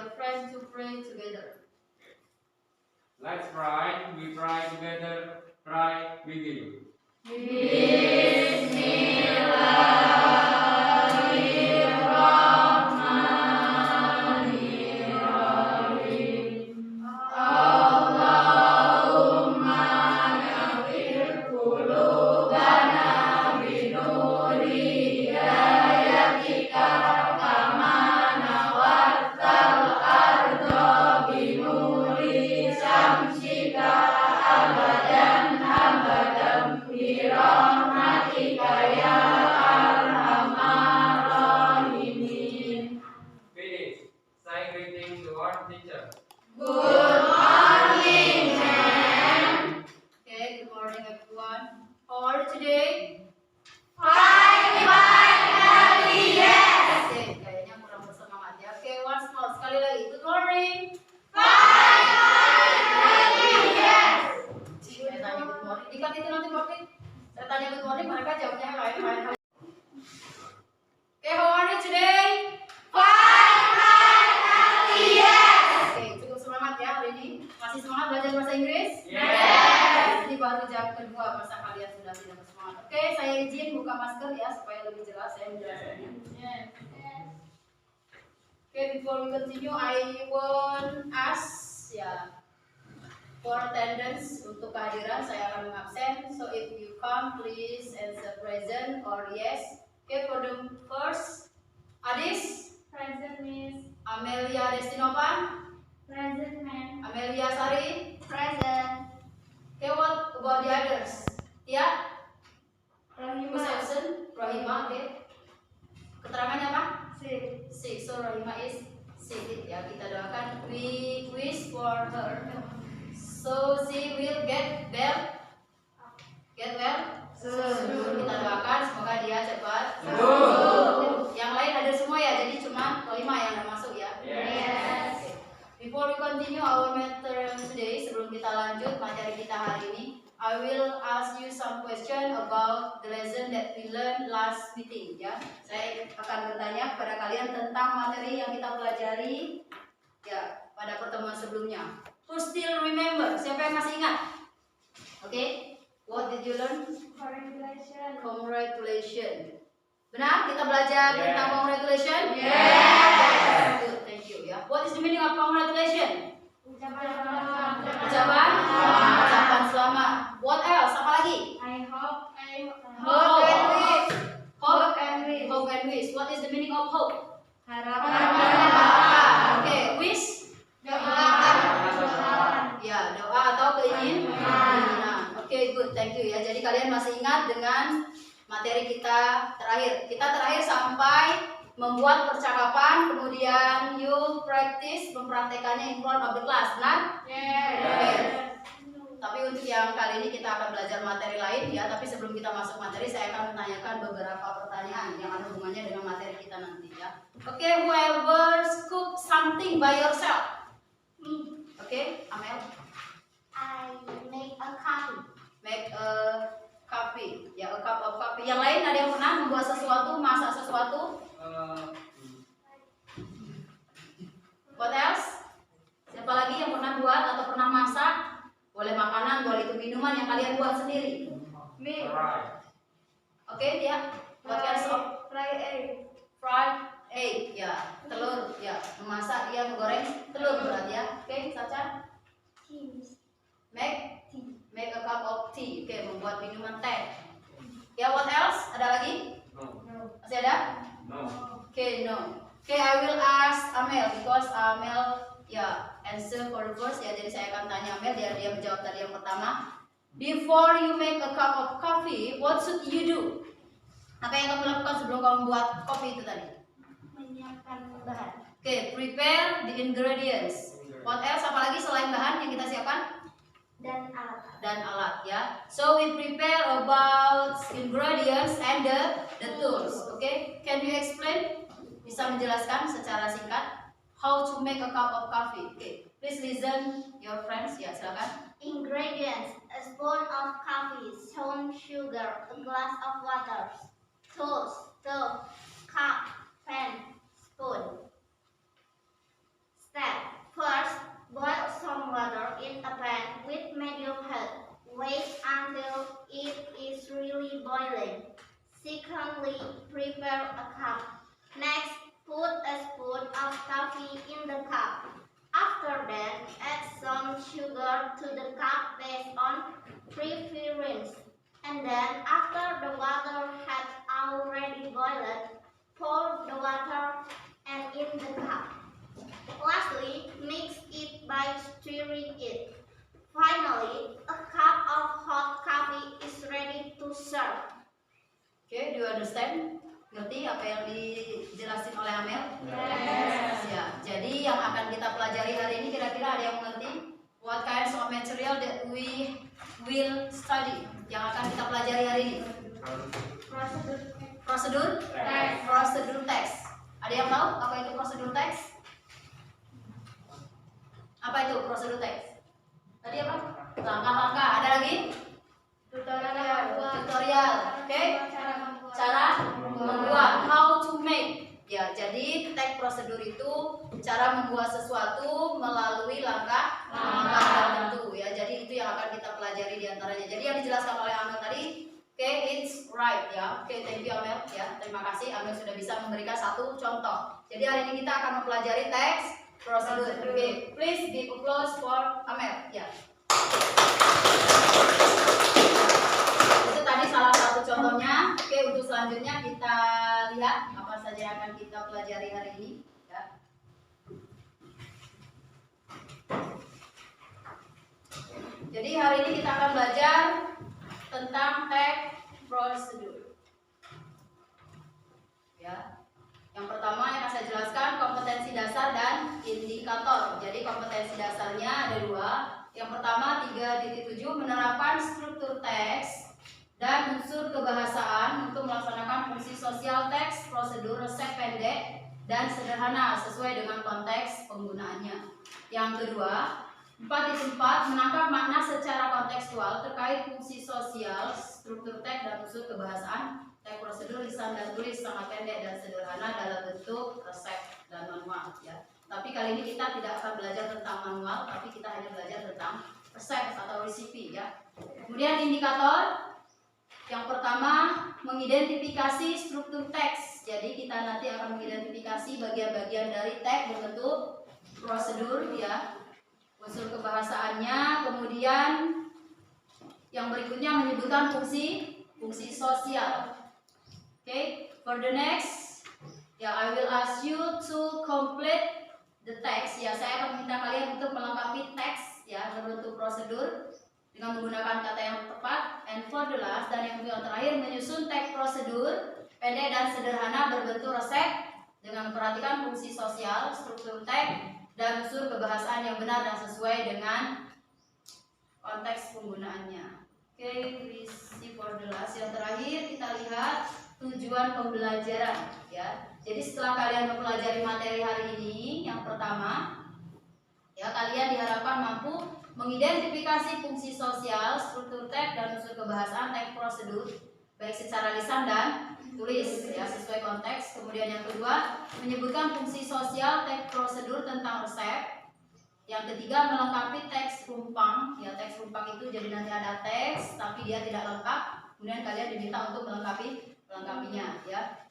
your friends to pray together. Let's pray. We pray together. Pray, begin. Finish. Say greeting to our teacher. Okay, good morning everyone. How are you today? Okay, kayaknya kurang bersemangat ya. Oke, once more, sekali lagi. Good morning. Saya tanya good morning. Dikat itu nanti pakai. Saya tanya good morning, mereka jawabnya lain-lain. Okay, how are you today? Oke, cukup semangat ya hari ini. Masih semangat belajar bahasa Inggris? Ini baru jam kedua masa kalian sudah tidak bersemangat. Oke, saya izin buka masker ya supaya lebih jelas saya menjelaskannya. Okay, before we continue, I want ask ya for attendance untuk kehadiran saya akan mengabsen. So if you come, please answer present or yes. Okay, for the first, Adis, Present, Miss. Amelia Destinova, Present, ma'am. Amelia Sari. Present. Okay, what about the others? Tia, Rahima. Absent, Rahima. Okay. Keterangannya apa? Six. Sick. So Rahima is sick. Ya, kita doakan. We wish for her. So she will get well. Get well. Soon. Kita doakan semoga dia cepat. Yang lain ada semua ya. Jadi cuma Rahima yang ada masuk ya. Yes. Before we continue our matter today, sebelum kita lanjut materi kita hari ini, I will ask you some question about the lesson that we learned last meeting. Ya, saya akan bertanya kepada kalian tentang materi yang kita pelajari ya pada pertemuan sebelumnya. Who still remember? Siapa yang masih ingat? Oke, what did you learn? Congratulations. Congratulations. Benar? Kita belajar tentang congratulations? Good, thank you ya. What is the meaning of congratulations? Ucapan selamat. What else? Apa lagi? I hope. Hope. Hope and wish. Hope and wish. What is the meaning of hope? Harapan. Okay, wish. Doa. Ya, doa atau keinginan. Okay, good, thank you ya. Jadi kalian masih ingat dengan materi kita terakhir. Kita terakhir sampai membuat percakapan, kemudian you practice mempraktekannya in front of the class, benar? Yes. Tapi untuk yang kali ini kita akan belajar materi lain ya. Tapi sebelum kita masuk materi, saya akan menanyakan beberapa pertanyaan yang ada hubungannya dengan materi kita nanti ya. Oke, whoever cook something by yourself. Oke, Amel. I make a coffee. Make a coffee, ya, a cup of coffee. Yang lain ada yang pernah membuat sesuatu, masak sesuatu? What else? Siapa lagi yang pernah buat atau pernah masak? Boleh makanan, boleh itu minuman yang kalian buat sendiri. Me. Oke, dia. What else? Fry egg. Fried egg, ya, telur, ya, memasak, dia menggoreng telur berarti ya. Oke, Sacha. Cheese. Make a cup of tea. Oke, membuat minuman teh. Ya, what else? Ada lagi? No. Masih ada? No. Okay, no. Okay, I will ask Amel because Amel answer for the first ya. Jadi saya akan tanya Amel, dia menjawab tadi yang pertama. Before you make a cup of coffee, what should you do? Apa yang kamu lakukan sebelum kamu buat kopi itu tadi? Menyiapkan bahan. Okay, prepare the ingredients. What else? Apa lagi selain bahan yang kita siapkan? Dan alat. Ya. So we prepare about ingredients and the tools. Okay? Can you explain? Bisa menjelaskan secara singkat how to make a cup of coffee? Okay. Please listen your friends. Ya, silakan. Ingredients: a spoon of coffee, stone sugar, a glass of water, tools, stove, cup, pan, spoon. Step: coffee in the cup. After that, add some sugar to the cup based on preference. And then, after the water had already boiled, pour the water and in the cup. Lastly, mix it by stirring it. Finally, a cup of hot coffee is ready to serve. Okay, do you understand? Ngerti apa yang dijelasin oleh Amel? Yes. Ya, jadi yang akan kita pelajari hari ini kira-kira ada yang mengerti? What kinds of material that we will study? Yang akan kita pelajari hari ini? Prosedur? Prosedur teks. Ada yang tahu apa itu prosedur teks? Apa itu prosedur teks? Tadi apa? Langkah-langkah. Ada lagi? Tutorial. Oke? Cara membuat. How to make. Ya, jadi teks prosedur itu cara membuat sesuatu melalui langkah-langkah tertentu ya. Jadi itu yang akan kita pelajari di antaranya. Jadi yang dijelaskan oleh Amel tadi, oke, it's right ya. Oke, thank you Amel ya. Terima kasih Amel sudah bisa memberikan satu contoh. Jadi hari ini kita akan mempelajari teks prosedur. Oke, please give applause for Amel ya. Itu tadi salah satu contohnya. Oke, untuk selanjutnya kita lihat apa saja yang akan kita pelajari hari ini ya. Jadi hari ini kita akan belajar tentang teks prosedur. Ya. Yang pertama yang akan saya jelaskan kompetensi dasar dan indikator. Jadi kompetensi dasarnya ada dua. Yang pertama 3.7 menerapkan struktur teks dan unsur kebahasaan untuk melaksanakan fungsi sosial teks prosedur resep pendek dan sederhana sesuai dengan konteks penggunaannya. Yang kedua 4.4 menangkap makna secara kontekstual terkait fungsi sosial struktur teks dan unsur kebahasaan teks prosedur lisan dan tulis sangat pendek dan sederhana dalam bentuk resep dan manual ya. Tapi kali ini kita tidak akan belajar tentang manual, tapi kita hanya belajar tentang resep atau resipi ya. Kemudian indikator yang pertama mengidentifikasi struktur teks. Jadi kita nanti akan mengidentifikasi bagian-bagian dari teks berbentuk prosedur ya. Unsur kebahasaannya, kemudian yang berikutnya menyebutkan fungsi sosial. Okay, for the next, ya I will ask you to complete the text. Ya, saya akan meminta kalian untuk melengkapi teks ya berbentuk prosedur dengan menggunakan kata yang tepat. And for the last, dan yang terakhir menyusun teks prosedur pendek dan sederhana berbentuk resep dengan memperhatikan fungsi sosial, struktur teks dan unsur kebahasaan yang benar dan sesuai dengan konteks penggunaannya. Oke, please see for the last. Yang terakhir kita lihat tujuan pembelajaran ya. Jadi setelah kalian mempelajari materi hari ini, yang pertama ya kalian diharapkan mampu mengidentifikasi fungsi sosial, struktur teks dan unsur kebahasaan teks prosedur baik secara lisan dan tulis ya sesuai konteks. Kemudian yang kedua menyebutkan fungsi sosial teks prosedur tentang resep. Yang ketiga melengkapi teks rumpang ya. Teks rumpang itu jadi nanti ada teks tapi dia tidak lengkap. Kemudian kalian diminta untuk melengkapinya ya.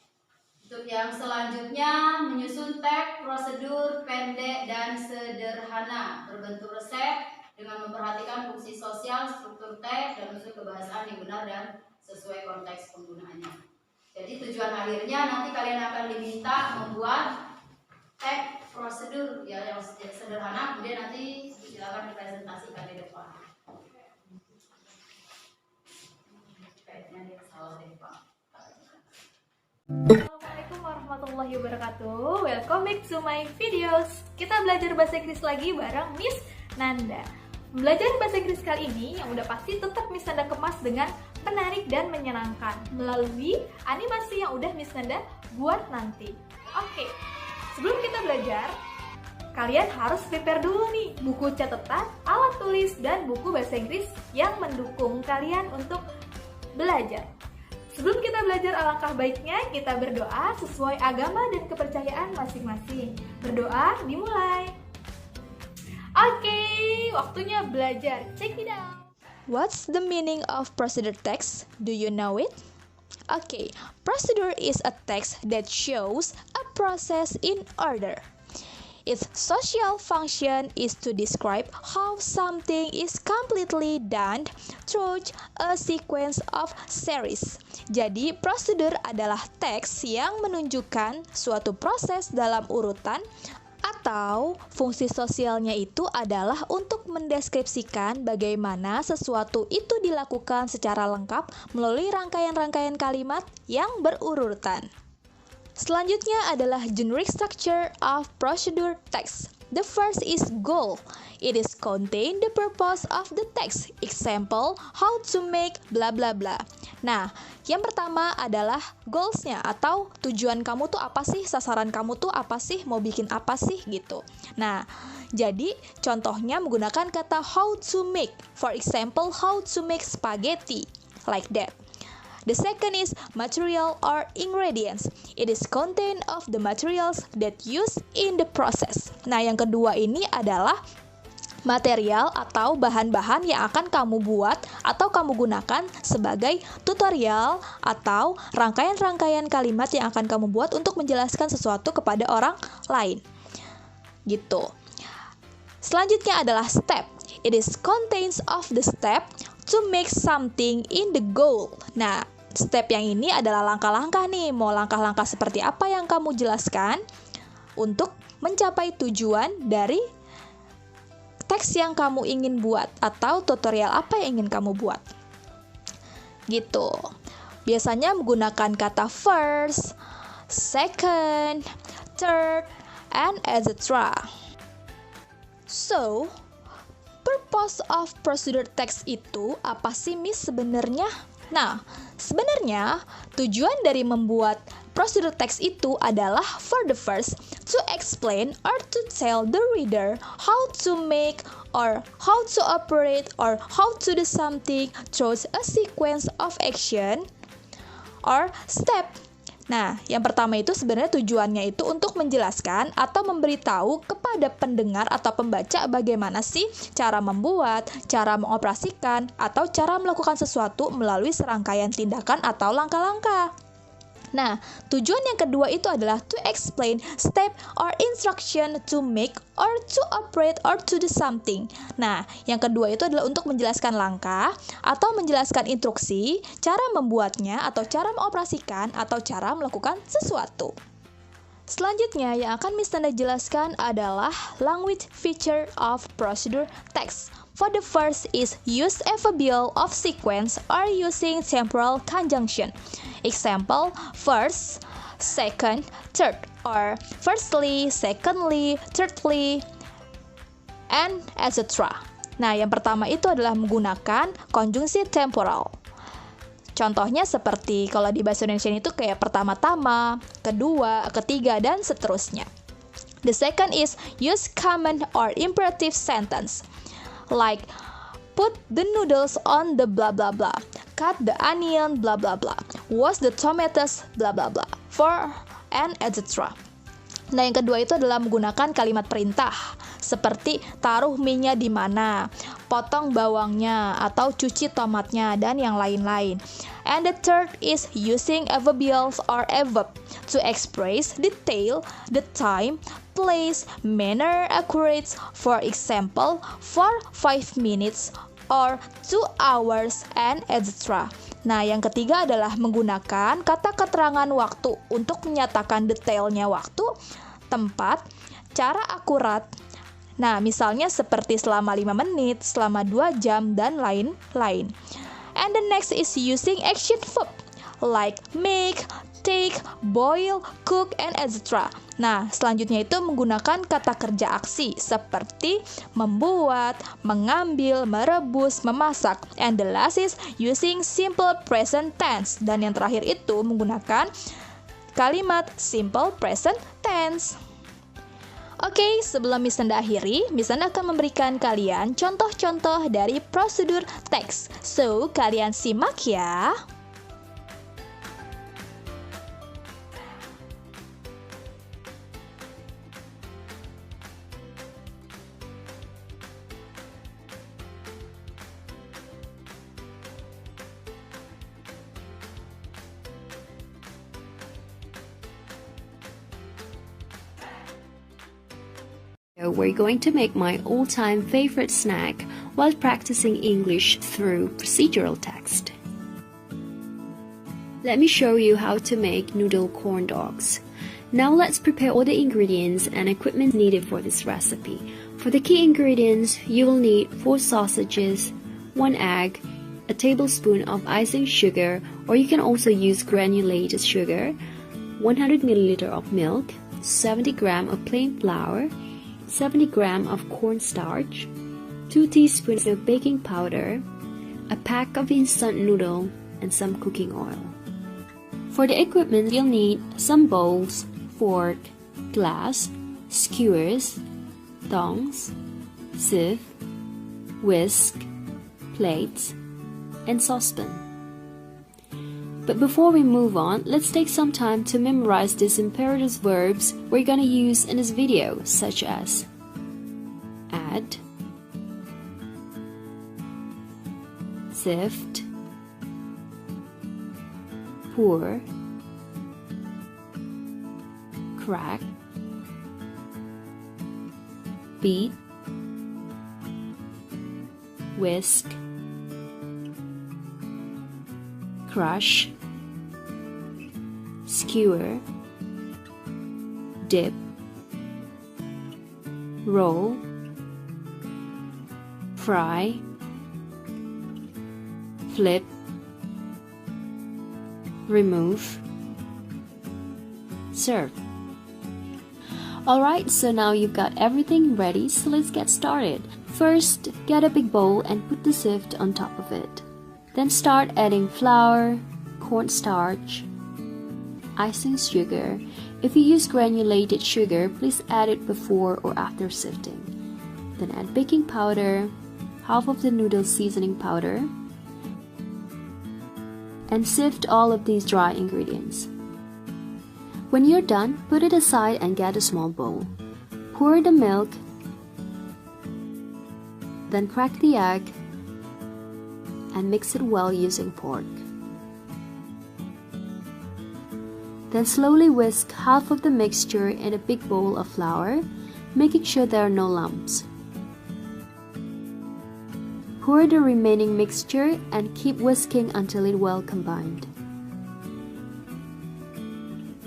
Untuk yang selanjutnya menyusun teks prosedur pendek dan sederhana berbentuk resep dengan memperhatikan fungsi sosial, struktur teks dan unsur kebahasaan yang benar dan sesuai konteks penggunaannya. Jadi tujuan akhirnya nanti kalian akan diminta membuat teks prosedur ya yang sederhana, kemudian nanti silakan dipresentasikan di depan. Kayaknya dia salah deh Pak. Assalamualaikum warahmatullahi wabarakatuh. Welcome back to my videos. Kita belajar bahasa Inggris lagi bareng Miss Nanda. Belajar bahasa Inggris kali ini yang udah pasti tetap Miss Nanda kemas dengan menarik dan menyenangkan melalui animasi yang udah Miss Nanda buat nanti. Oke, sebelum kita belajar, kalian harus prepare dulu nih buku catatan, alat tulis, dan buku bahasa Inggris yang mendukung kalian untuk belajar. Sebelum kita belajar, alangkah baiknya kita berdoa sesuai agama dan kepercayaan masing-masing. Berdoa dimulai. Oke, waktunya belajar. Check it out. What's the meaning of procedure text? Do you know it? Okay, procedure is a text that shows a process in order. Its social function is to describe how something is completely done through a sequence of series. Jadi, prosedur adalah teks yang menunjukkan suatu proses dalam urutan, atau fungsi sosialnya itu adalah untuk mendeskripsikan bagaimana sesuatu itu dilakukan secara lengkap melalui rangkaian-rangkaian kalimat yang berurutan. Selanjutnya adalah generic structure of procedure text. The first is goal. It is contain the purpose of the text. Example, how to make bla bla bla. Nah, yang pertama adalah goals-nya atau tujuan kamu tuh apa sih, sasaran kamu tuh apa sih, mau bikin apa sih gitu. Nah, jadi contohnya menggunakan kata how to make. For example, how to make spaghetti. Like that. The second is material or ingredients. It is content of the materials that used in the process. Nah, yang kedua ini adalah material atau bahan-bahan yang akan kamu buat atau kamu gunakan sebagai tutorial atau rangkaian-rangkaian kalimat yang akan kamu buat untuk menjelaskan sesuatu kepada orang lain. Gitu. Selanjutnya adalah step. It is contents of the step to make something in the goal. Nah, step yang ini adalah langkah-langkah nih. Mau langkah-langkah seperti apa yang kamu jelaskan untuk mencapai tujuan dari teks yang kamu ingin buat atau tutorial apa yang ingin kamu buat. Gitu. Biasanya menggunakan kata first, second, third, and etc. So, purpose of procedure text itu apa sih, Miss, sebenarnya? Nah, sebenarnya tujuan dari membuat prosedur teks itu adalah for the first, to explain or to tell the reader how to make or how to operate or how to do something through a sequence of action or step. Nah, yang pertama itu sebenarnya tujuannya itu untuk menjelaskan atau memberitahu kepada pendengar atau pembaca bagaimana sih cara membuat, cara mengoperasikan, atau cara melakukan sesuatu melalui serangkaian tindakan atau langkah-langkah. Nah, tujuan yang kedua itu adalah to explain step or instruction to make or to operate or to do something. Nah, yang kedua itu adalah untuk menjelaskan langkah atau menjelaskan instruksi, cara membuatnya atau cara mengoperasikan atau cara melakukan sesuatu. Selanjutnya yang akan Miss Nanda jelaskan adalah language feature of procedure text. For the first is use adverbial of sequence or using temporal conjunction. Example, first, second, third, or firstly, secondly, thirdly, and etc. Nah, yang pertama itu adalah menggunakan konjungsi temporal. Contohnya seperti kalau di bahasa Indonesia itu kayak pertama-tama, kedua, ketiga, dan seterusnya. The second is use command or imperative sentence. Like, put the noodles on the blah blah blah, cut the onion blah blah blah, wash the tomatoes blah blah blah, for and etc. Nah, yang kedua itu adalah menggunakan kalimat perintah seperti taruh mie-nya di mana, potong bawangnya, atau cuci tomatnya, dan yang lain-lain. And the third is using adverbials or adverb to express detail, the time, place, manner, accurate. For example, for 5 minutes or 2 hours and etc. Nah, yang ketiga adalah menggunakan kata keterangan waktu untuk menyatakan detailnya waktu, tempat, cara akurat. Nah, misalnya seperti selama 5 menit, selama 2 jam, dan lain-lain. And the next is using action verb like make, take, boil, cook, and etc. Nah, selanjutnya itu menggunakan kata kerja aksi seperti membuat, mengambil, merebus, memasak. And the last is using simple present tense. Dan yang terakhir itu menggunakan kalimat simple present tense. Oke, sebelum Miss Nanda akhiri, Miss Nanda akan memberikan kalian contoh-contoh dari prosedur teks. So, kalian simak ya. We're going to make my all-time favorite snack while practicing English through procedural text. Let me show you how to make noodle corn dogs. Now let's prepare all the ingredients and equipment needed for this recipe. For the key ingredients, you will need 4 sausages, 1 egg, a tablespoon of icing sugar, or you can also use granulated sugar, 100 ml of milk, 70 g of plain flour, 70 g of cornstarch, 2 teaspoons of baking powder, a pack of instant noodle, and some cooking oil. For the equipment, you'll need some bowls, fork, glass, skewers, tongs, sieve, whisk, plates, and saucepan. But before we move on, let's take some time to memorize these imperative verbs we're gonna use in this video, such as add, sift, pour, crack, beat, whisk, crush, skewer, dip, roll, fry, flip, remove, serve. Alright, so now you've got everything ready, so let's get started. First, get a big bowl and put the sieve on top of it. Then start adding flour, cornstarch, icing sugar. If you use granulated sugar, please add it before or after sifting. Then add baking powder, half of the noodle seasoning powder, and sift all of these dry ingredients. When you're done, put it aside and get a small bowl. Pour the milk, then crack the egg, and mix it well using fork. Then slowly whisk half of the mixture in a big bowl of flour, making sure there are no lumps. Pour the remaining mixture and keep whisking until it's well combined.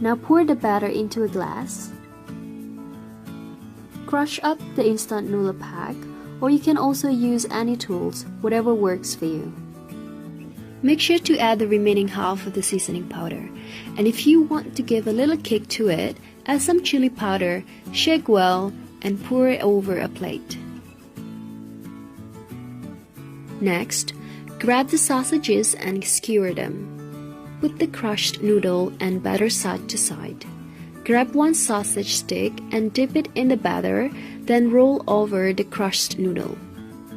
Now pour the batter into a glass. Crush up the instant noodle pack, or you can also use any tools, whatever works for you. Make sure to add the remaining half of the seasoning powder, and if you want to give a little kick to it, add some chili powder, shake well, and pour it over a plate. Next, grab the sausages and skewer them. Put the crushed noodle and batter side to side. Grab 1 sausage stick and dip it in the batter, then roll over the crushed noodle.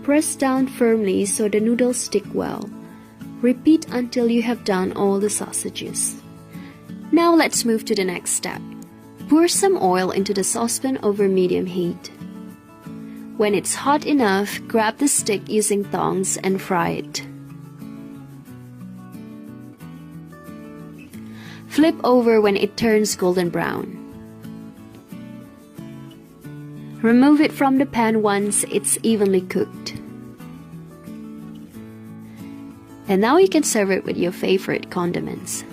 Press down firmly so the noodles stick well. Repeat until you have done all the sausages. Now let's move to the next step. Pour some oil into the saucepan over medium heat. When it's hot enough, grab the stick using tongs and fry it. Flip over when it turns golden brown. Remove it from the pan once it's evenly cooked. And now you can serve it with your favorite condiments.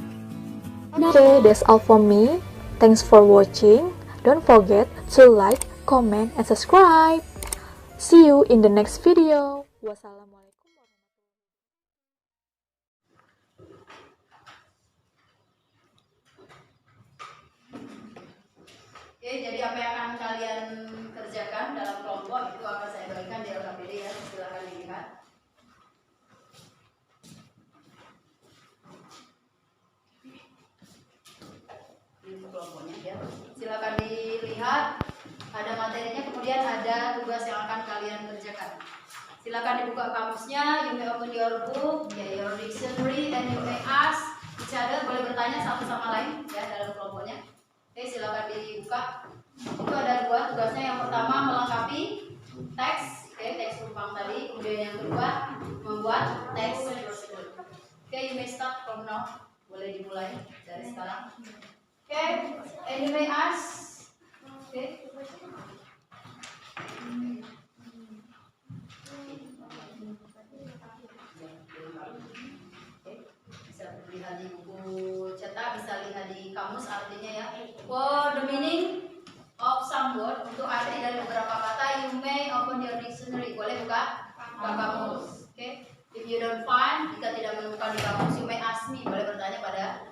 Okay, that's all for me. Thanks for watching. Don't forget to like, comment, and subscribe. See you in the next video. Wassalamualaikum. Oke, jadi apa yang akan kalian kerjakan dalam kelompok itu akan saya bagikan di LKPD ya, silahkan dilihat. Ini untuk kelompoknya ya, silahkan dilihat. Ada materinya, kemudian ada tugas yang akan kalian kerjakan. Silakan dibuka kamusnya, you may open your book, your dictionary, and you may ask each other, boleh bertanya satu sama lain ya dalam kelompoknya. Oke, silakan dibuka. Itu ada 2 tugasnya. Yang pertama melengkapi teks, teks tumpang tadi. Kemudian yang kedua membuat teks prosedur. Oke, you may start from now. Boleh dimulai dari sekarang. Oke, and you may ask. Oke. kamus artinya ya. For the meaning of some word, untuk arti dari beberapa kata, you may open your dictionary. Boleh buka kamus. Oke. If you don't find, jika tidak menemukan di kamus, you may ask me. Boleh bertanya pada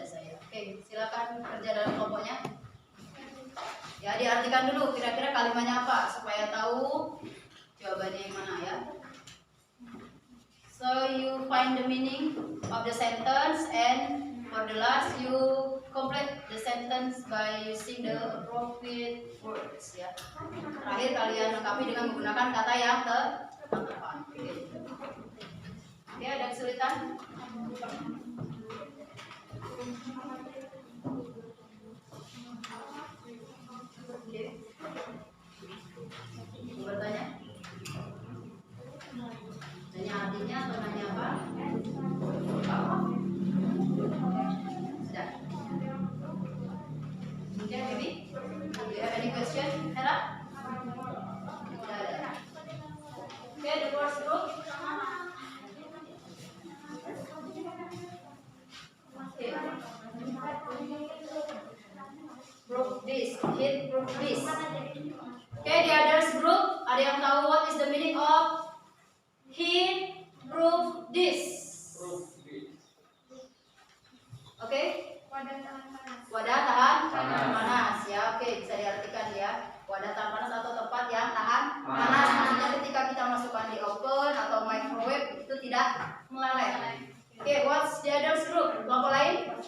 saya. Oke, silakan kerja dalam kelompoknya. Ya, diartikan dulu kira-kira kalimatnya apa supaya tahu jawabannya yang mana ya. So you find the meaning of the sentence, and for the last you complete the sentence by using the appropriate words ya. Terakhir kalian lengkapi dengan menggunakan kata yang tepat. Oke, ada kesulitan? Oke. Mau bertanya? Tanya artinya atau nanya apa? Sudah. Okay, maybe? Do you have any question, Hera? Tidak ada. Okay, the first group. Okay. Group this, hit group this. Okay, the others group. Ada yang tahu what is the meaning of hit group this? Oke? Wadah tahan panas ya. Oke, bisa diartikan ya. Wadah tahan panas atau tempat yang tahan panas. Maksudnya ketika kita masukkan di oven atau microwave itu tidak meleleh. Oke, what's the others group? Kelompok lain?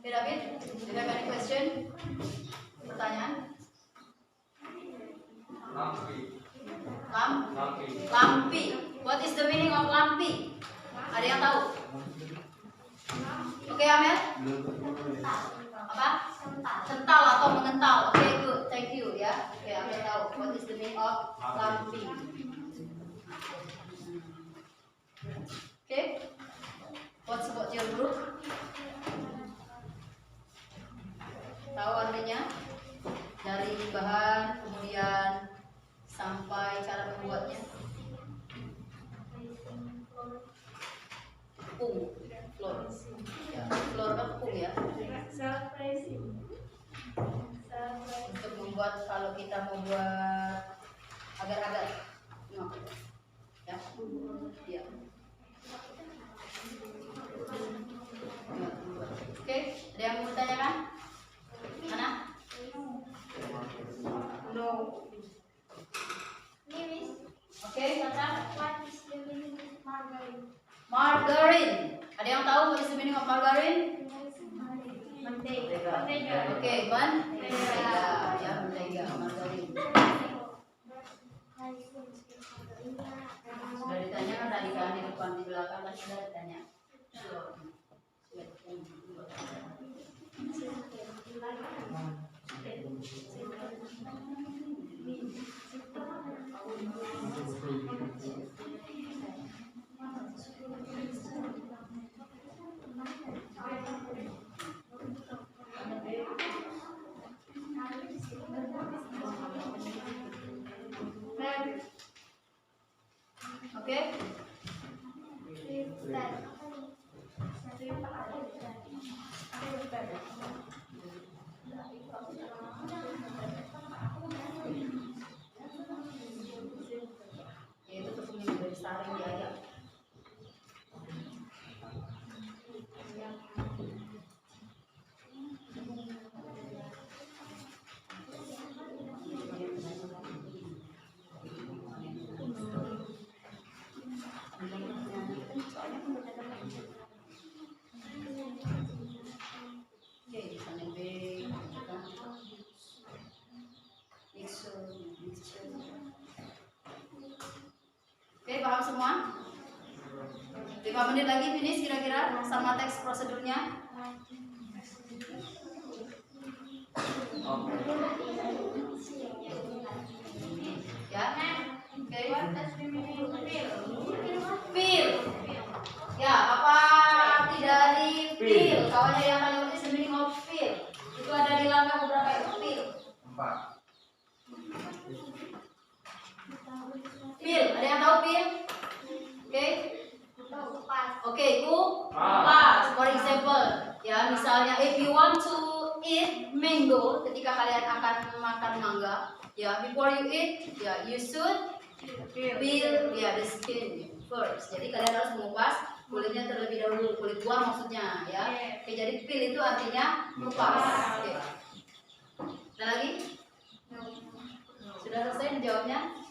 Okay, David, do you have any question? Pertanyaan? Lampi. What is the meaning of lampi? Ada yang tahu? Oke, Amel? Apa? Kental atau mengental. Oke, good. Thank you ya. Oke, Amel tahu. What is the meaning of lampi? Oke. What's about your group? Tahu artinya? Dari bahan, kemudian sampai cara membuatnya. Tepung, flour. Ya, flour tepung ya. Untuk membuat, kalau kita membuat agar-agar, ya, ya. Oke, ada yang mau bertanyakan? Mana? No. Oke, Tata. Margarine. Ada yang tahu what is the meaning of margarine? Mentega. Oke, mentega. Ya, mentega, margarine. Sudah ditanya kan tadi kan di depan di belakang kan sudah ditanya. Oke. Itu tepungnya udah disaring ya, ya. Oke, paham semua? 5 menit lagi finish kira-kira sama teks prosedurnya. Oke, kupas. For example, ya misalnya if you want to eat mango, ketika kalian akan makan mangga, ya before you eat, ya you should peel ya the skin first. Jadi kalian harus mengupas kulitnya terlebih dahulu, kulit buah maksudnya, ya. Oke, jadi peel itu artinya mengupas. Oke. Ada lagi? Sudah selesai menjawabnya?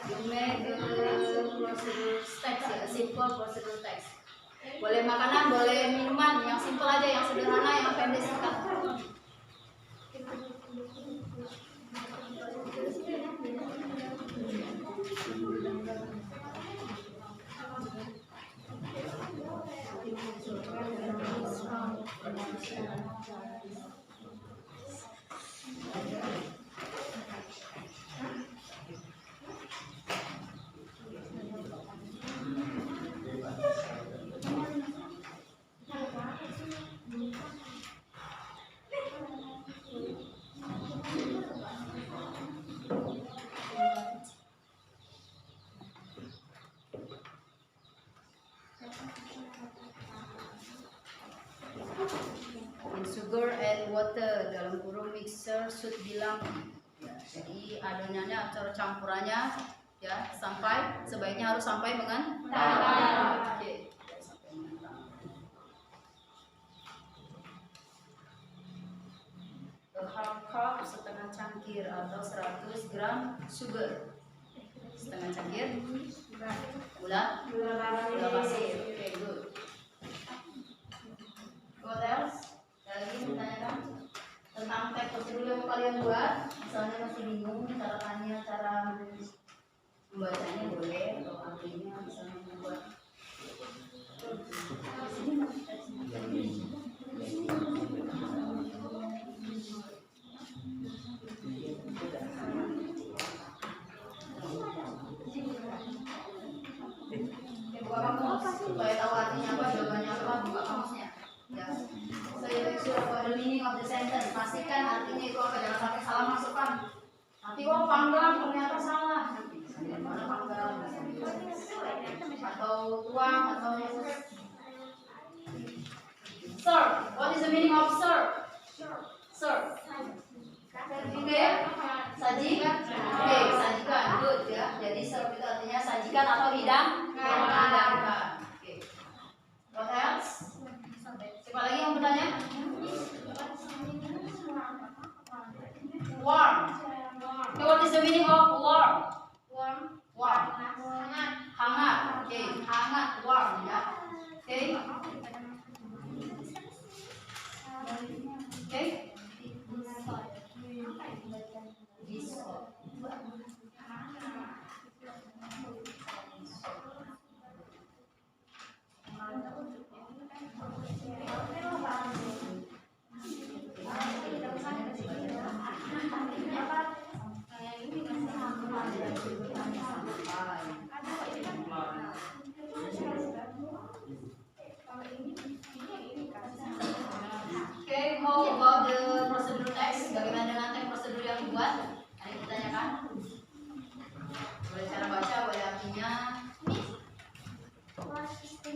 You make the procedure text ya, simple procedure text. Boleh makanan, boleh minuman, yang simple aja, yang sederhana, yang pendek singkat. Sugar and water dalam kurung mixer should bilang ya, jadi adonannya atau campurannya ya sampai sebaiknya harus sampai mengental. Oke. Sampai mengental. A half cup setengah cangkir atau 100 gram sugar. Setengah cangkir gula pasir. Oke, good. What else? Lagi menanyakan tentang teks prosedur yang mau kalian buat, misalnya masih bingung cara tanya, cara membacanya boleh atau artinya misalnya membuat. Buka kamus supaya tahu artinya apa, jawabannya apa, buka kamusnya. Ya. Saya suruh the meaning of the sentence. Pastikan artinya itu apa, jangan sampai salah masukkan. Nanti panggang ternyata salah. Mana panggang? Atau tuang atau serve. What is the meaning of serve? Serve. Oke, sajikan. Oke, sajikan. Good ya. Jadi serve itu artinya sajikan atau hidangkan. Oke. What else? Siapa lagi yang bertanya? Warm. Okay, what is the meaning of warm? Warm. Hangat. Oke, hangat, warm ya. Oke. Oke. Okay, how about the prosedur text? Bagaimana dengan teks prosedur yang dibuat? Ada yang ditanyakan? Boleh cara baca, boleh artinya. What is the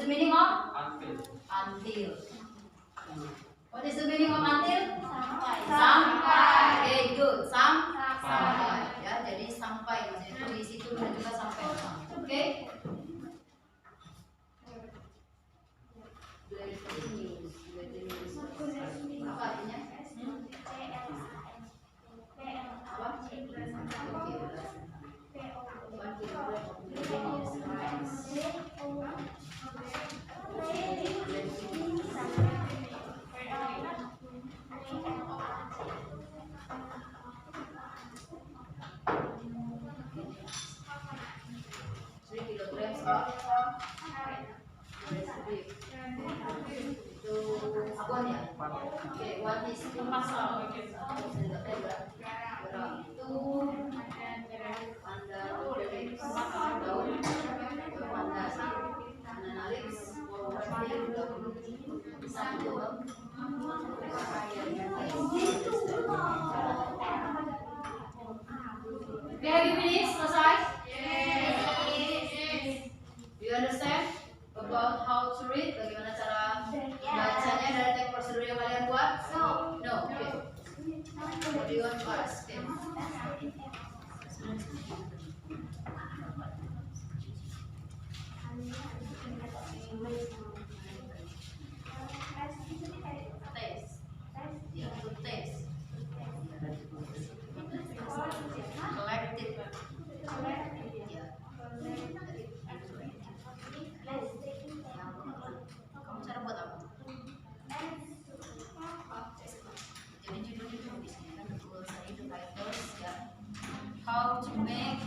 meaning of? Until. What is the meaning of until? Sampai. Okay, good. Sampai. Ya, jadi sampai. Maksudnya itu di situ dan juga sampai. Oke. Apa artinya? Okay, what is pasal? Itu Okay, have you finished? Selesai? Do you understand about how to read? Bagaimana cara bacanya dari teks prosedur yang kalian buat? No. Okay. What do you want to ask? Okay. Test. Yeah, to test. Collective. Yeah. Kamu cara buat apa? Jadi judulnya tuh di sini kan betul saya the titles ya. How to make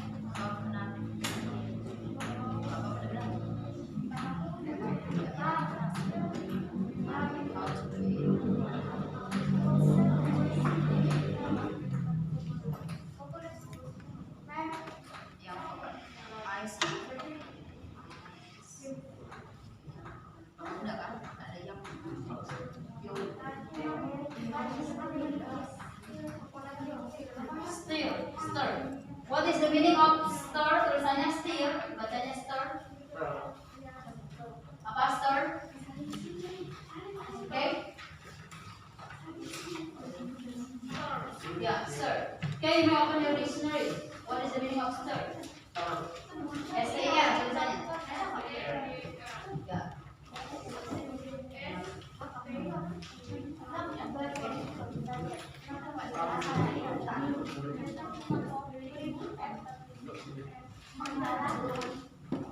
I see. Kamu udah kan? Ada yang Stir, stir. What is the meaning of stir? Tulisannya stir, bacanya stir. Apa stir? Okay. Yeah, stir. Okay, you may open your dictionary. What is the meaning of stir? S-T-R tulisannya. Yeah.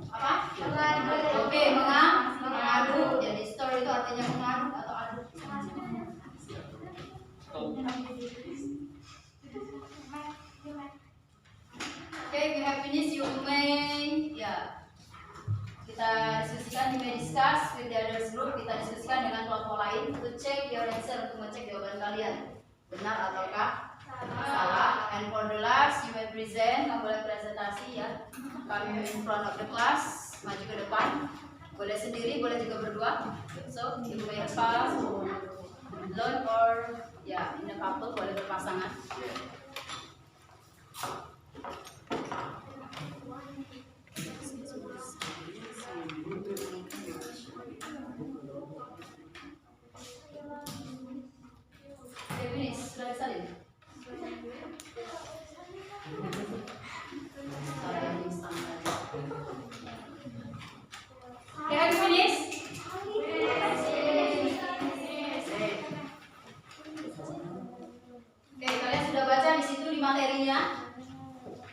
Apa? Oke, mengaduk. Jadi stir itu artinya mengaduk atau aduk. Oke, we have finished. You may, ya. Kita diskusikan, you may discuss with the others group. Kita diskusikan dengan kelompok lain to check your answer, untuk mengecek jawaban kalian benar ataukah salah. And for the last, you may present. Kamu boleh presentasi ya. Come in front of the class, maju ke depan. Boleh sendiri, boleh juga berdua. So you may pass, alone or ya in a couple, boleh berpasangan. Finish, sudah salin. Have you finished? Oke, kalian sudah baca di situ di materinya.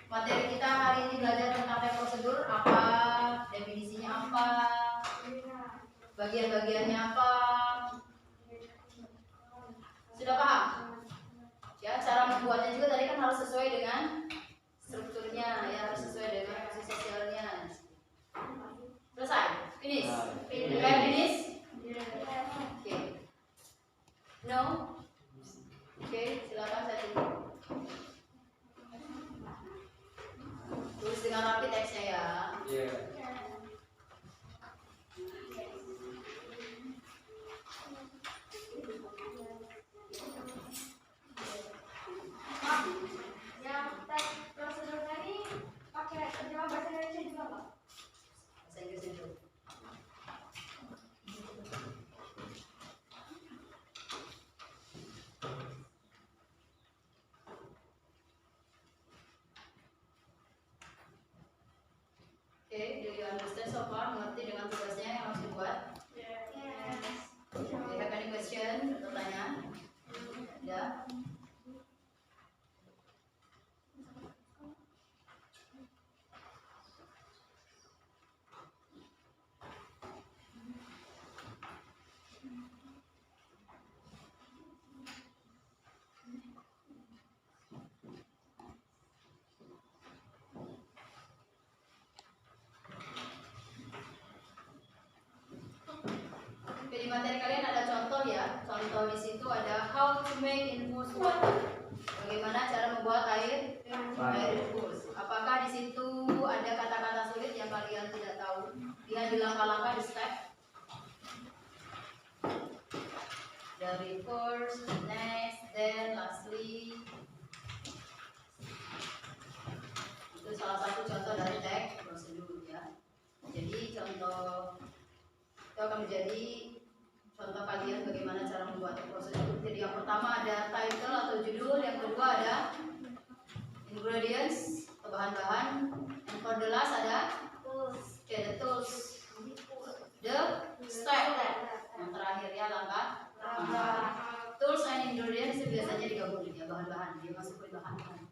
Materi kita hari ini belajar tentang teks prosedur, apa definisinya, apa bagian-bagiannya, apa. Sudah paham? Ya, cara membuatnya juga tadi kan harus sesuai dengan strukturnya, ya harus sesuai dengan fungsi sosialnya. Selesai? Finish? Finish? Oke. No? Oke, silakan saya tunggu. Tulis dengan rapi teksnya ya. Yeah. Yang teks prosedur tadi pakai terjemahan bahasa Indonesia juga nggak? Bahasa Inggris itu. Oke, do you understand so far? Mengerti dengan tugasnya yang harus dibuat? Yes. Do you have any question? Pertanyaan? Ya. bahan-bahan. And for the last ada okay, the tools. The step. Yang terakhir ya langkah. Tools and ingredients itu biasanya digabungin ya, bahan-bahan dia masukin bahan-bahan.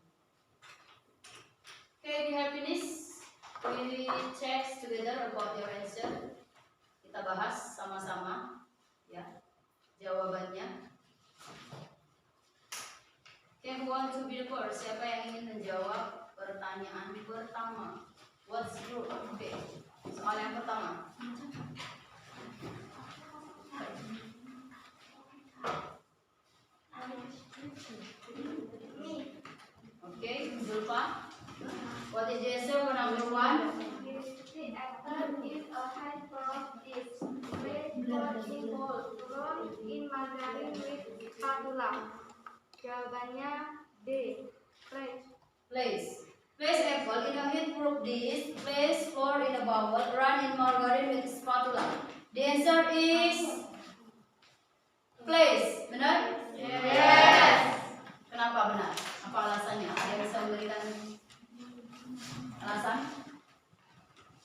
Okay, we have finished. We check together about your answer. Kita bahas sama-sama ya jawabannya. Okay, who want to be the first? Siapa yang ingin menjawab pertanyaan pertama? What's group? Okay, soal yang pertama. Okay, Zulfa. What is the answer for number 1? The apple is a high-proof dish made in bowl, rolled in margarine with spatula. Jawabannya D. Place. Place apple in a heat-proof dish. Place flour in a bowl. Run in margarine with spatula. The answer is place. Benar? Yes. Kenapa benar? Apa alasannya? Ada yang bisa memberikan alasan?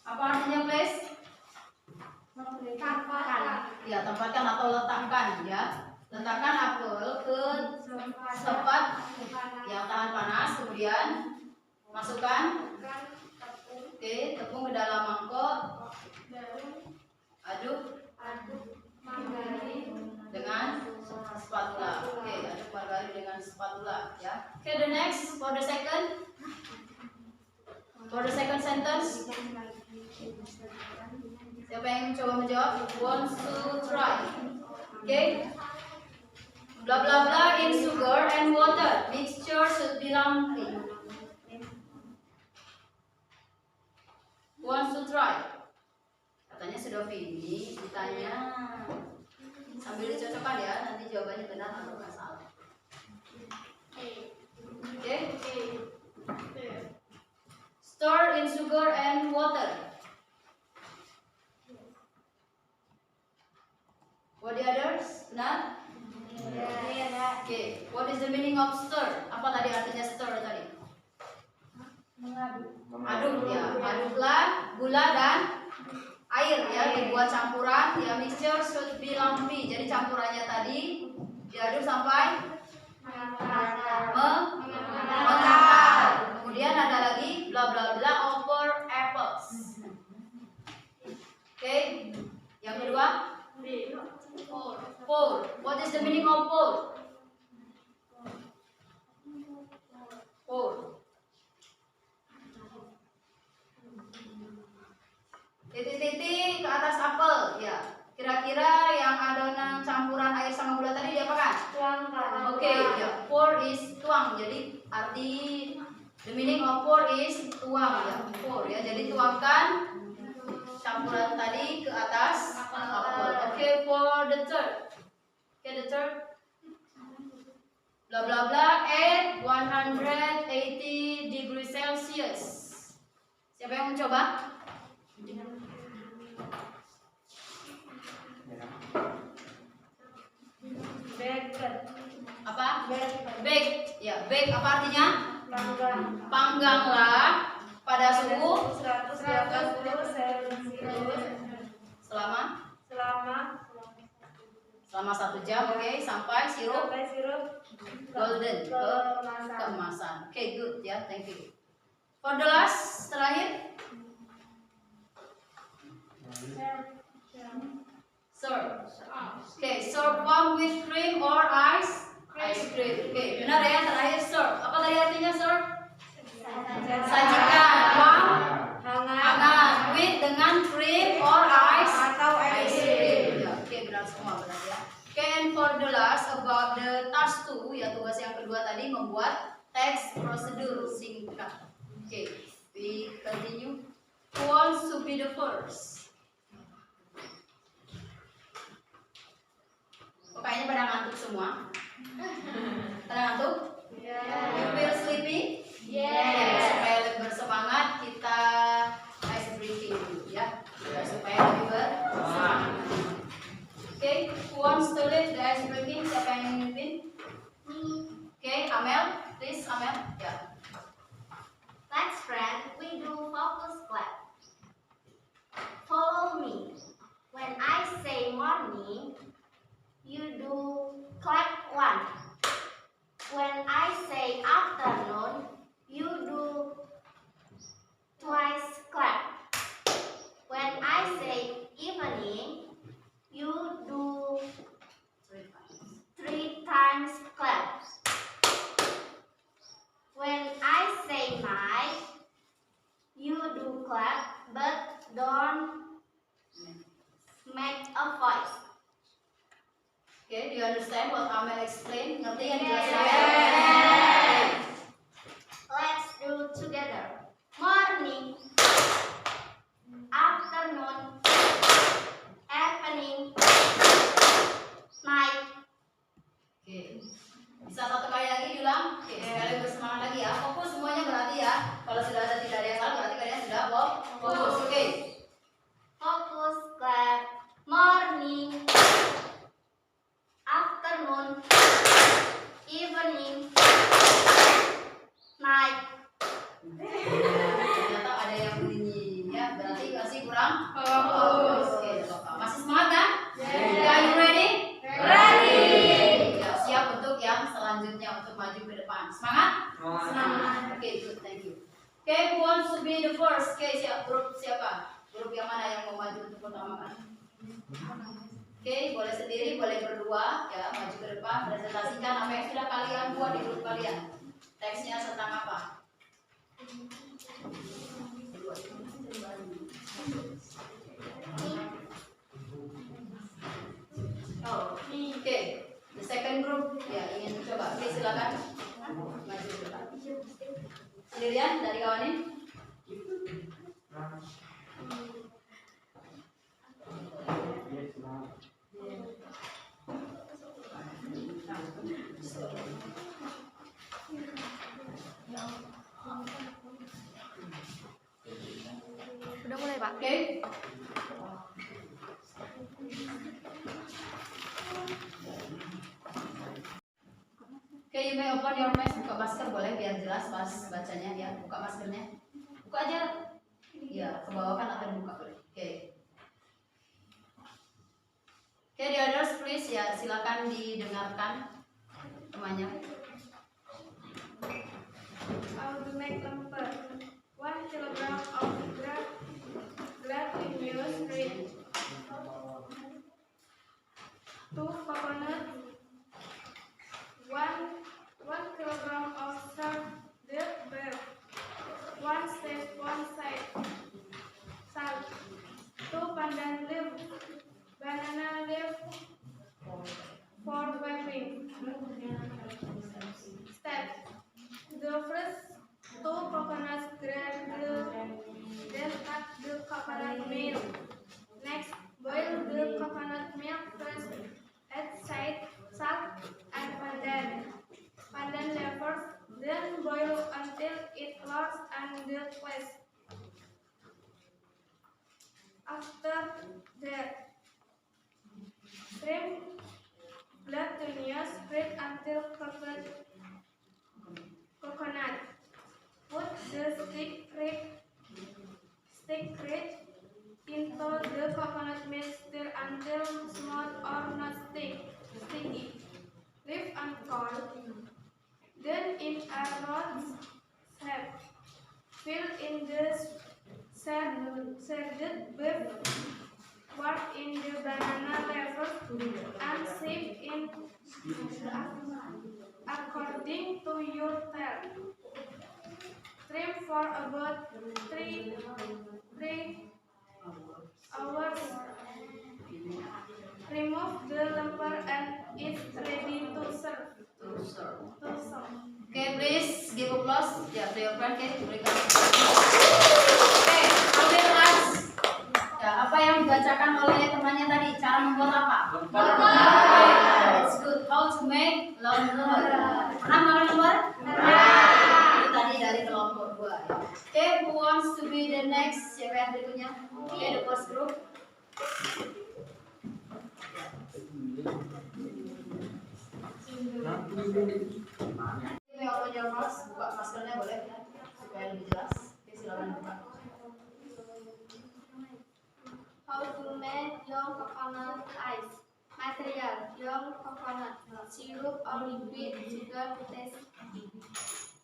Apa artinya place? Tempatkan. Ya, tempatkan atau letakkan ya. Letakkan apel ke tempat yang tahan panas, kemudian masukkan tepung ke dalam mangkok, aduk Margarin dengan spatula. Oke, aduk margarin dengan spatula ya. Oke, the next for the second sentence. Siapa yang coba menjawab? Wants to try. Okay. Blah blah blah in sugar and water. Mixture should be lumpy. Wants to try. Katanya sudah finish. Ditanya sambil dicocokkan ya. Nanti jawabannya benar atau nggak salah. Okay. Stir in sugar and water. What the others? Benar? Okay. What is the meaning of stir? Apa tadi artinya stir tadi? Aduk ya. Aduklah gula dan air ya, dibuat campuran ya. Mixture should be lumpy. Jadi campurannya tadi diaduk sampai mengkakar. Kemudian ada lagi bla bla bla over apples. Okay. Yang kedua? Pour. What is the meaning of pour? Pour. Titik-titik ke atas apel ya. Kira-kira yang adonan campuran air sama gula tadi diapakan? Tuangkan. Oke, ya. Pour is tuang. Jadi arti the meaning of pour is tuang ya. Pour ya. Jadi tuangkan campuran tadi ke atas apel. Oke, for the third. Oke, the third. Bla bla bla at 180 degrees Celsius. Siapa yang mencoba? Apa? Bake. Ya, bake apa artinya? Pangganglah pada suhu 100 selama 1 jam, oke, sampai sirup golden ke keemasan. Oke, good ya, thank you. For the last, terakhir. Serve. Oke, serve warm with cream or ice cream. Oke, benar ya, terakhir serve. Apa tadi artinya serve? Sajikan warm, hangat, with dengan cream or ice cream. Ya, oke, benar semua berarti ya. Oke, and for the last about the task 2 ya, tugas yang kedua tadi membuat teks prosedur singkat. Oke, we continue. Who wants to be the first? Kayaknya pada ngantuk semua. Pada ngantuk? You feel sleepy? Supaya lebih bersemangat, kita ice breaking dulu ya. Supaya lebih bersemangat. Oke, who wants to lead the ice breaking? Siapa yang ingin mimpin? Oke, Amel, please Amel. Ya. Let's try very nice. You do clap, but don't make a voice. Okay, do you understand what Amel explained? Ngerti yang Yes. dijelaskan? Let's do together. Morning, afternoon, evening, night. Oke. Bisa satu kali lagi diulang? Oke, sekali bersemangat lagi ya. Fokus semuanya berarti ya. Kalau sudah ada tidak ada yang salah berarti kalian sudah fokus. Oke. Focus, clap. Morning, afternoon, evening, night. Ternyata ada yang bunyi ya, berarti masih kurang fokus. Oke, masih semangat kan? Are you ready? Ready. Ya, siap untuk yang selanjutnya untuk maju ke depan. Semangat? Semangat. Oke, good, thank you. Oke, who wants to be the first? Oke, grup siapa? Grup yang mana yang mau maju untuk pertama kali? Oke, boleh sendiri, boleh berdua, ya, maju ke depan, presentasikan apa yang sudah kalian buat di grup kalian. Teksnya tentang apa? Oh, oke. The second group, ya, ingin coba. Oke, silakan. Maju ke depan. Sendirian dari kawan ini? Udah mulai, Pak. Oke. Oke, you may open your mask. Buka masker boleh biar jelas pas bacanya ya. Buka maskernya. Buka aja. Ya, ke bawah kan atau dibuka boleh. Oke. Oke, the others please ya, silakan didengarkan semuanya. I will make lumper. 1 kilogram of glutinous fruit. 2 coconut. 1 kilogram of salted beef. 1 teaspoon salt. 2 pandan leaf. Banana leaf for wrapping. Step. The first 2 coconuts grated, then add the coconut milk. Next, boil the coconut milk first. Add salt and pandan leaves. Then boil until it lost and the taste. After that, trim glutinous fruit until covered coconut. Put the stick into the coconut milk, stir until smooth or not sticky. Leave and cool. Then in a round shape, fill in the shredded beef, work in the banana leaves, and shape in according to your taste. Trim for about 3 hours. Remove the lumper and it's ready to serve. Oke, please give applause. Ya, to your friend, berikan. Oke, ambil kelas. Ya, apa yang dibacakan oleh temannya tadi? Cara membuat apa? It's good. How to make lumber. Pernah makan lumber? Itu tadi dari kelompok 2. Oke, who wants to be the next? Siapa yang berikutnya? Oke, the first group. Ini open your mouth, buka maskernya boleh ya, supaya lebih jelas. Oke, silakan buka. How to make young coconut ice. Material: young coconut, syrup or liquid sugar to taste.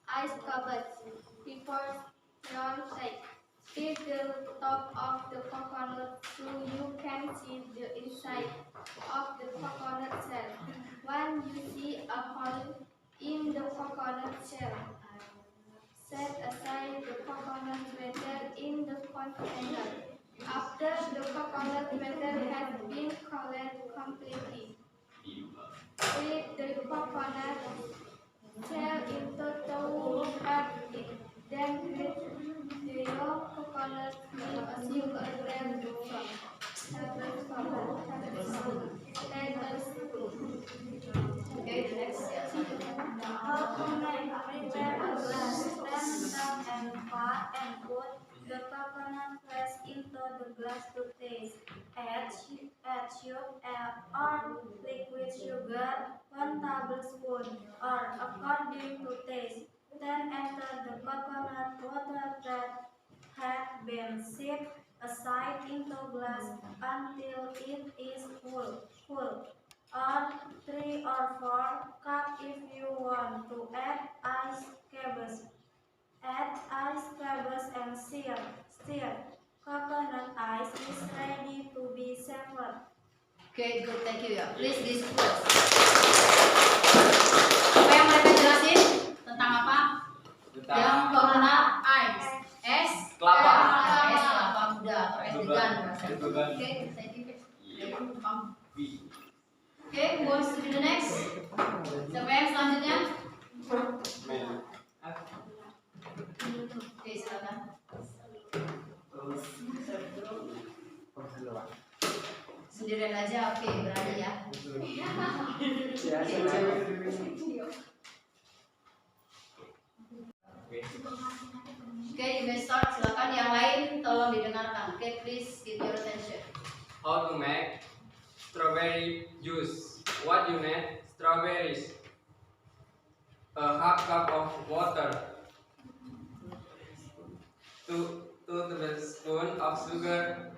Ice cubes. Before shake, stir the top of the coconut so you can see the inside of the coconut shell. When you see a hole in the coconut shell, set aside container. After the coconut matter has been collected completely, split the coconut shell into two parts. Then grate the yolk coconut in a single blend from tablespoon. Okay, the next. How to make prepare a glass, then salt and fat and put the coconut flesh into the glass to taste. Add sugar or liquid sugar, 1 tablespoon, or according to taste. Then enter the coconut water that had been set aside into glass until it is full. Or 3 or 4 cups if you want to add ice cubes. Add ice cubes and stir. Coconut ice is ready to be served. Okay, good, thank you ya. Please discuss. Apa yang mereka jelasin tentang apa? Yang coconut ice. Es Kelapa. Es kelapa muda atau es degan bahasa. Oke, thank you. Oke, who wants to do the next? Siapa yang selanjutnya? Oke, silakan. Sendirian aja, oke, berani ya. Oke, you may start, silakan. Yang lain tolong didengarkan. Oke, please give your attention. How to make strawberry juice. What you need? Strawberries. A half cup of water. 2 tablespoons of sugar.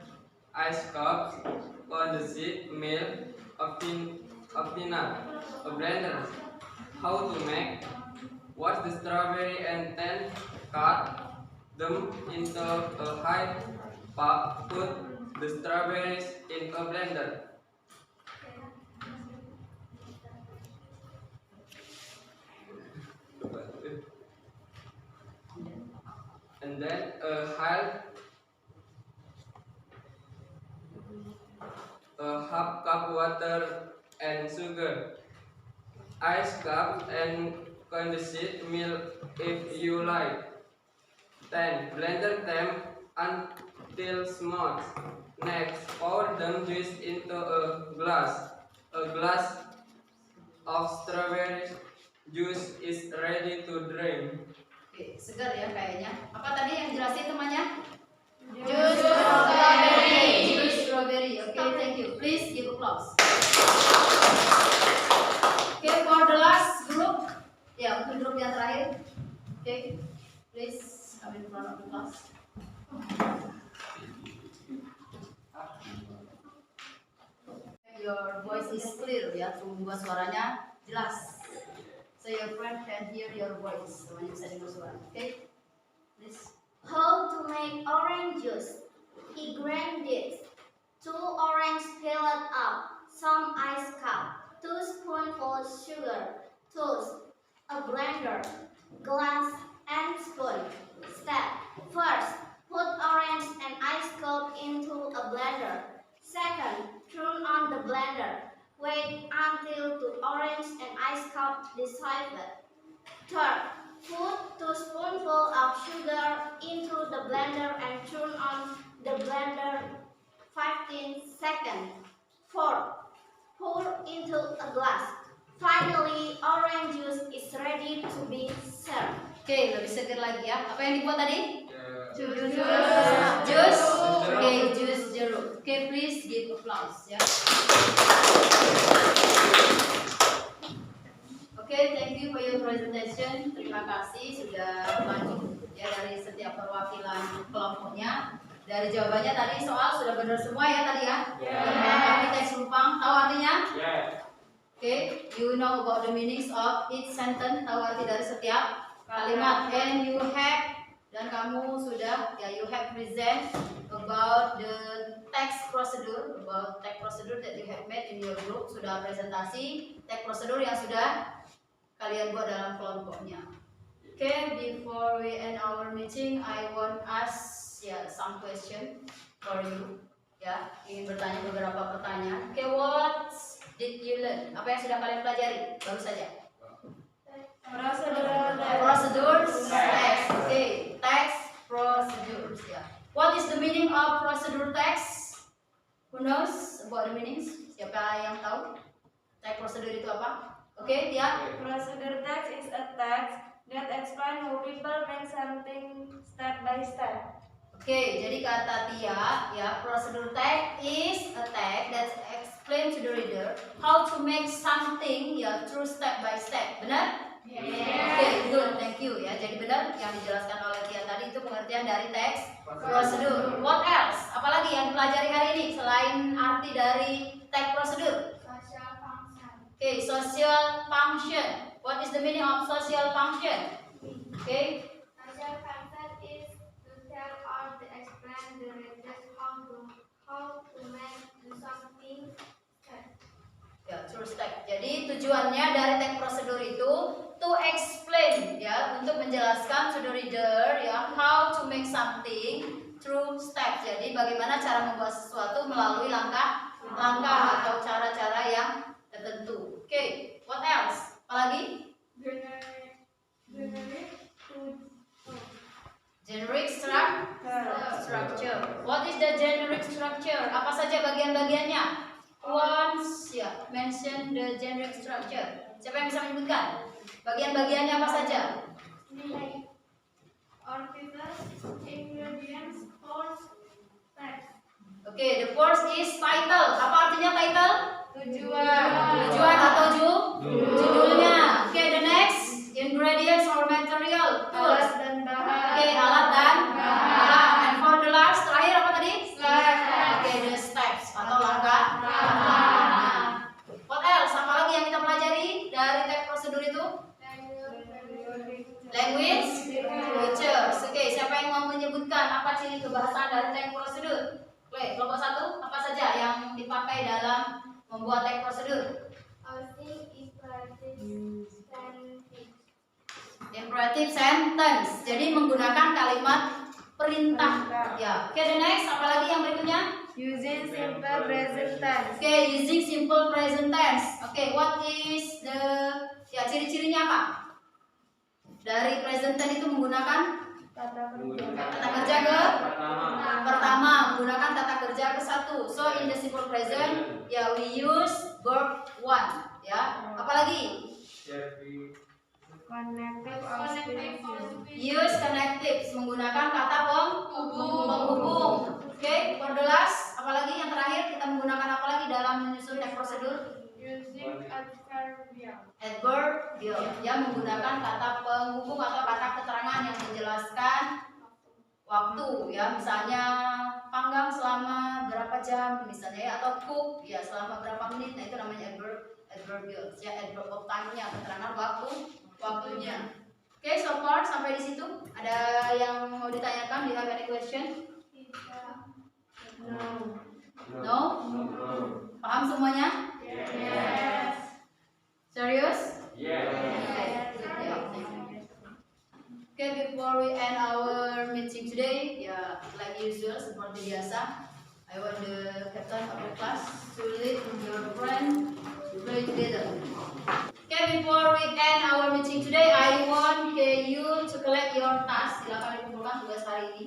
Ice cups. Condensed milk. A peanut. A blender. How to make? Wash the strawberry and then cut them into a high pot. Put the strawberries in a blender. And then a half cup water and sugar, ice cup and condensed milk if you like. Then blender them until smooth. Next, pour the juice into a glass. A glass of strawberry juice is ready to drink. Oke, segar ya kayaknya. Apa tadi yang jelasin temannya? Jus strawberry. Jus strawberry. Oke, thank you. Please give applause. Oke, for the last group. Ya, untuk grup yang terakhir. Oke, please come in front of the class. Your voice is clear ya, membuat suaranya jelas. So your friend can hear your voice. Temannya bisa dengar suara. Oke, please. How to make orange juice. Ingredients: 2 orange peeled up, some ice cup, 2 spoonfuls sugar, toast, a blender, glass and spoon. Step: first, put orange and ice cube into a blender. Second, turn on the blender. Wait until the orange and ice cube dissolve. Third, put 2 spoonfuls of sugar into the blender and turn on the blender 15 seconds. Fourth, pour into a glass. Finally, orange juice is ready to be served. Oke, lebih segar lagi ya. Apa yang dibuat tadi? Jus. Jus. Oke, jus jeruk. Oke, please give applause ya. Oke, thank you for your presentation. Terima kasih sudah maju ya dari setiap perwakilan kelompoknya. Dari jawabannya tadi soal sudah benar semua ya tadi ya. Kami teks rumpang tahu artinya? Oke, you know about the meanings of each sentence, tahu arti dari setiap kalimat. And you have, dan kamu sudah ya, you have present about the text procedure that you have made in your group. Sudah presentasi text procedure yang sudah kalian buat dalam kelompoknya. Okay, before we end our meeting, I want us some question for you. Ya, ingin bertanya beberapa pertanyaan. Okay, what did you learn? Apa yang sudah kalian pelajari? Baru saja. Procedures. Text. Okay, text procedures. Ya. What is the meaning of procedure text? Who knows about the meanings? Siapa yang tahu? Text procedure itu apa? Oke, ya. Procedure text is a text that explains how people make something step by step. Oke, jadi kata Tia, ya, procedure text is a text that explains to the reader how to make something, ya, through step by step. Benar? Oke, good, thank you, ya. Jadi benar yang dijelaskan oleh Tia tadi itu pengertian dari teks prosedur. What else? Apalagi yang dipelajari hari ini selain arti dari teks prosedur? Social function. Oke, social function. What is the meaning of social function? Oke. Social function is to tell or to explain the readers how to make something step. Ya, through step. Jadi tujuannya dari teks prosedur itu to explain, ya, untuk menjelaskan to the reader, ya, how to make something through step. Jadi bagaimana cara membuat sesuatu melalui langkah-langkah atau cara-cara yang tertentu. Oke, what else? Apalagi? Generic structure. What is the generic structure? Apa saja bagian-bagiannya? Once, ya, mention the generic structure. Siapa yang bisa menyebutkan? Bagian-bagiannya apa saja? Nilai, articles, ingredients, force, text. Oke, the first is title. Apa artinya title? Tujuan atau judulnya. Oke, the next, ingredients or material. Tools. dan bahan. Oke, alat dan bahan. And for the last, terakhir apa tadi? Oke, the steps atau langkah. Nah, what else? Apa lagi yang kita pelajari dari teks prosedur itu? Language features. Oke, siapa yang mau menyebutkan apa ciri kebahasaan dari teks prosedur? Oke, kelompok 1, apa saja yang dipakai dalam membuat teks prosedur? Imperative sentence. Jadi menggunakan kalimat perintah. Ya. Oke, the next, apa lagi yang berikutnya? Using simple present tense. Oke, using simple present tense. Oke, what is the, ya, ciri-cirinya apa? Dari present tense itu menggunakan tata kerja ke pertama, menggunakan tata kerja ke 1. So in the simple present, ya, we use verb 1, ya. Apalagi? Use connectives, menggunakan kata penghubung. Oke, for the last, apalagi yang terakhir kita menggunakan apa lagi dalam menyusun teks prosedur? Using adverbial. Adverbial, ya, menggunakan kata penghubung atau kata keterangan yang menjelaskan waktu, ya, misalnya panggang selama berapa jam misalnya, ya, atau cook, ya, selama berapa menit. Nah, itu namanya adverbial, ya, adverb of time-nya, keterangan waktunya. Oke, so far sampai di situ. Ada yang mau ditanyakan? Do you have any question? No? Paham semuanya? Yes. Serius? Yes. Okay, before we end our meeting today, ya, like usual, seperti biasa, I want the captain of the class to lead your friend to play together. Okay, before we end our meeting today, I want you to collect your task. Silakan dikumpulkan tugas hari ini.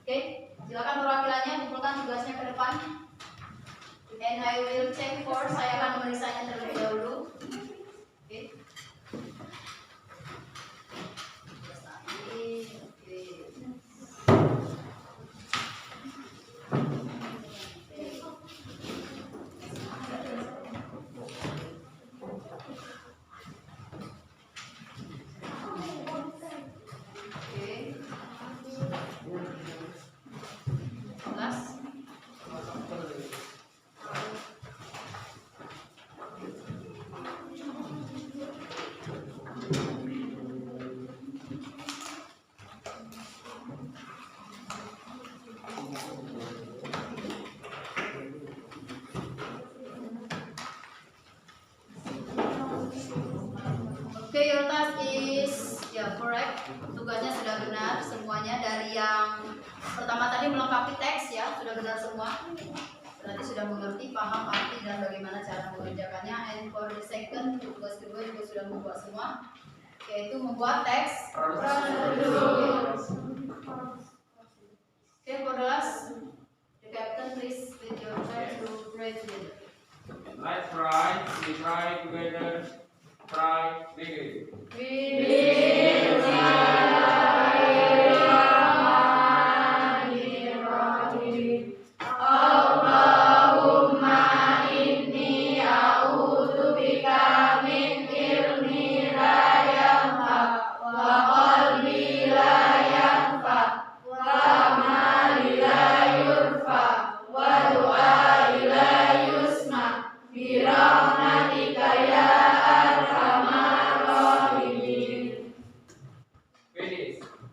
Okay, silakan perwakilannya kumpulkan tugasnya ke depan. And I will check first. Saya akan memeriksanya terlebih dahulu. Okay. Okay, your task is, ya, correct. Tugasnya sudah benar semuanya dari yang pertama tadi melengkapi teks ya, sudah benar semua. Berarti sudah mengerti, paham arti dan bagaimana cara mengerjakannya. And for the second, tugas kedua juga sudah membuat semua, yaitu membuat teks prosedur. Okay, for the last, the captain please with your turn to pray together. Let's try. We try together. Try begin. Finish.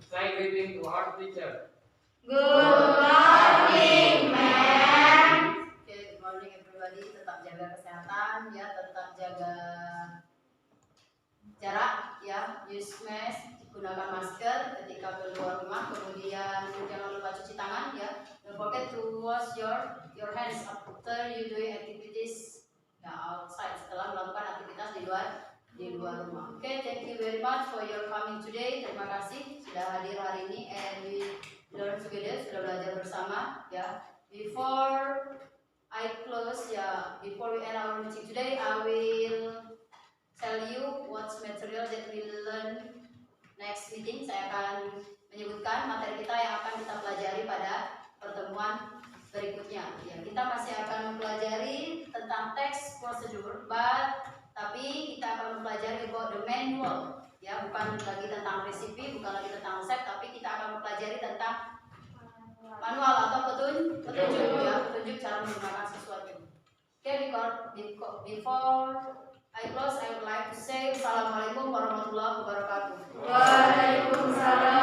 Say greeting to our teacher. Okay, good morning everybody. Tetap jaga kesehatan ya, tetap jaga jarak ya, use mask, gunakan masker ketika keluar rumah, kemudian jangan lupa cuci tangan ya. Don't forget to wash your hands after you doing activities ya, outside, setelah melakukan aktivitas di luar rumah. Okay, thank you very much for your coming today. Terima kasih sudah hadir hari ini, and we learn together, sudah belajar bersama ya. Before I close ya, before we end our meeting today, I will tell you what's material that we learn next meeting. Saya akan menyebutkan materi kita yang akan kita pelajari pada pertemuan berikutnya. Ya, kita masih akan mempelajari tentang text procedure, tapi kita akan mempelajari about the manual. Ya, bukan lagi tentang resipi, bukan lagi tentang resep, tapi kita akan mempelajari tentang manual atau petunjuk ya, petunjuk cara menggunakan sesuatu. Okay, before I close, I would like to say Assalamualaikum warahmatullahi wabarakatuh. Waalaikumsalam